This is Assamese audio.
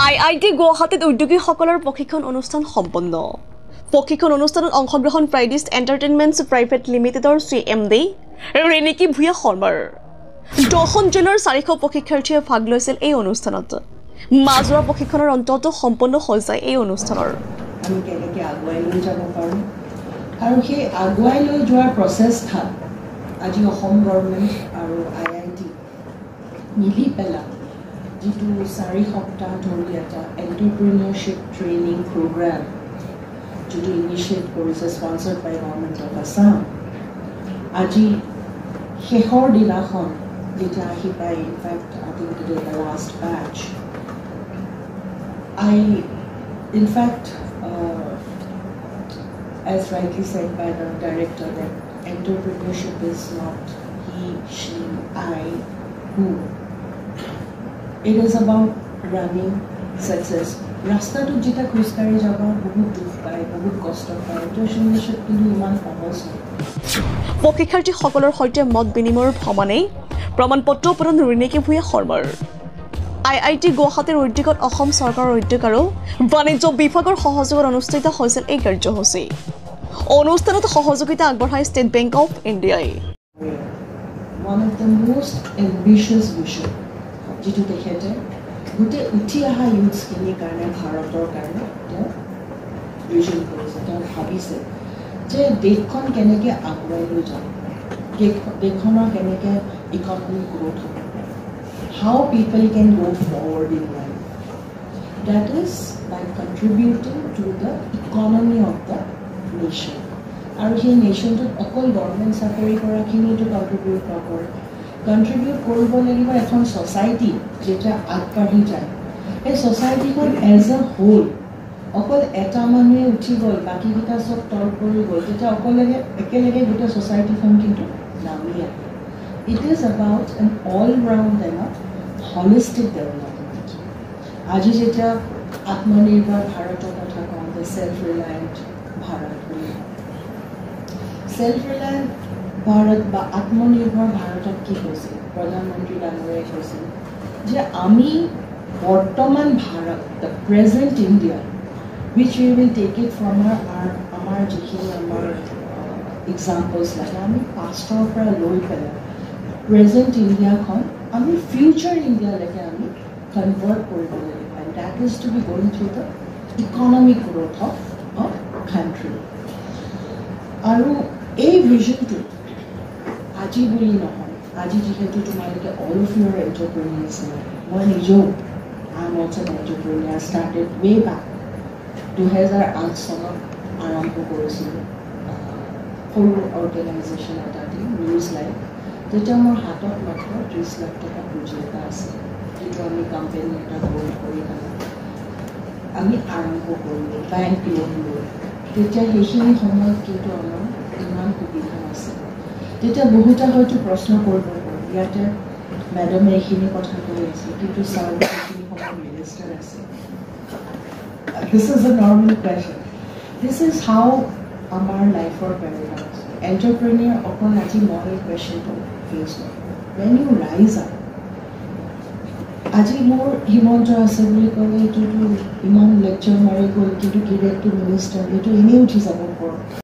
IIT গুৱাহাটীত উদ্যোগীসকলৰ প্ৰশিক্ষণ অনুষ্ঠান সম্পন্ন। প্ৰশিক্ষণ অনুষ্ঠানত অংশগ্ৰহণ ফ্ৰাইডিষ্ট এণ্টাৰটেইনমেণ্টছ প্ৰাইভেট লিমিটেডৰ CMD ৰেণিকী ভূঞা শৰ্মাৰ। 10খন জিলাৰ 400 প্ৰশিক্ষাৰ্থীয়ে ভাগ লৈছিল এই অনুষ্ঠানত। মাজৰা প্ৰশিক্ষণৰ অন্তত সম্পন্ন হৈ যায় এই অনুষ্ঠানৰ। আমি কেনেকৈ আগুৱাই লৈ যাব পাৰোঁ আৰু সেই আগুৱাই লৈ যোৱাৰ প্ৰচেষ্টাত আজি অসম গভৰ্ণমেণ্ট আৰু IIT মিলি পেলাই যিটো 4 সপ্তাহ ধৰি এটা এণ্টাৰপ্ৰিনিয়ৰশ্বিপ ট্ৰেইনিং প্ৰগ্ৰাম যিটো ইনিচিয়েট কৰিছে sponsored by government of Assam, আজি শেষৰ দিনাখন যেতিয়া আহি পায়, in fact I think it is the last batch. In fact, as rightly said by the director, that entrepreneurship is not he, she, I, who. It is about running success. Rasta to jita khuskari jaba bahut dukh paye, bahut kosto paye. Entrepreneurship kintu iman সহজ নহয়। প্ৰশিক্ষাৰ্থীসকলৰ সৈতে মত বিনিময়ৰ ভ্ৰমণেই প্ৰমাণপত্ৰ প্ৰদান ৰেণিকী ভূঞা শৰ্মাৰ। IIT গুৱাহাটীৰ উদ্যোগত অসম চৰকাৰৰ উদ্যোগ আৰু বাণিজ্য বিভাগৰ সহযোগত অনুষ্ঠিত হৈছিল এই কাৰ্যসূচী। অনুষ্ঠানত সহযোগিতা আগবঢ়াই ষ্টেট বেংক অফ ইণ্ডিয়াই। One of the most ambitious vision যিটো তেখেতে গোটেই উঠি অহা ইউথছখিনিৰ কাৰণে, ভাৰতৰ কাৰণে তেওঁ ভিজন কৰিছে। তেওঁ ভাবিছে যে দেশখন কেনেকৈ আগুৱাই লৈ যাব, দেশখনৰ কেনেকৈ ইকনমিক গ্ৰ'থ হ'ব, how people can go forward in life. That is by contributing to the economy of the nation. And he nation to all government চাকৰি কৰাখিনি to contribute নকৰে, contribute কৰিব লাগিব এখন society যেটা আগবাঢ়ি যায়। এই societyখন as a whole অকল এটা মানুহে উঠি গ'ল, বাকীকেইটা চব তল পৰি গ'ল, তেতিয়া একেলগে গোটেই societyখন কিন্তু নামি আহে। It is about an all-round and a holistic development. আজি যেতিয়া আত্মনিৰ্ভৰ ভাৰতৰ কথা কওঁ, the self-reliant ভাৰত বুলি। self-reliant ভাৰত বা আত্মনিৰ্ভৰ ভাৰতত কি কৈছিল? প্ৰধানমন্ত্ৰী ডাঙৰীয়াই কৈছিল যে আমি বৰ্তমান Bharat, the present India, which we will take it from আমাৰ যিখিনি আমাৰ examples লাগে, আমি পাষ্টৰ পৰা লৈ পেলাই প্ৰেজেণ্ট ইণ্ডিয়াখন আমি ফিউচাৰ ইণ্ডিয়ালৈকে আমি কনভাৰ্ট কৰিব লাগিব। And that is to be going through the economic growth of country. আৰু এই ভিজনটো আজি বুলি নহয়, আজি যিহেতু তোমালোকে অল অফ ইউৰ এণ্টাৰপ্ৰেনিয়াৰ্ছ, মই নিজেও I am also an entrepreneur, started way back 2008 চনত আৰম্ভ কৰিছিলোঁ সৰু অৰ্গেনাইজেশ্যন এটা দি নিউজ লাইভ। যেতিয়া মোৰ হাতত মাত্ৰ 30 লাখ টকা পুঁজি এটা আছে, যিটো আমি কোম্পানী এটা হোল্ড কৰি আমি আৰম্ভ কৰিলোঁ বেংক লোন লৈ। তেতিয়া সেইখিনি সময়ত কিন্তু আমাৰ ইমান সুবিধা আছিল। তেতিয়া বহুতে হয়তো প্ৰশ্ন কৰিব পাৰে, ইয়াতে মেডামে এইখিনি কথা কৈ আছে, কিন্তু ছাৰ সেইখিনি সময় মিনিষ্টাৰ আছে। This is a normal question. This is how আমাৰ লাইফৰ পেৰাডক্স। এণ্টাৰপ্ৰেনিয়াৰ অকল আজি মই এই কুৱেশ্যনটো ফেচ নকৰোঁ। When you rise up, আজি মোৰ হিমন্ত আছে বুলি ক'লে এইটোতো ইমান লেকচাৰ মাৰি গ'ল, কিন্তু ডিৰেক্ট টু মিনিষ্টাৰ, এইটো এনেই উঠি যাব ওপৰত।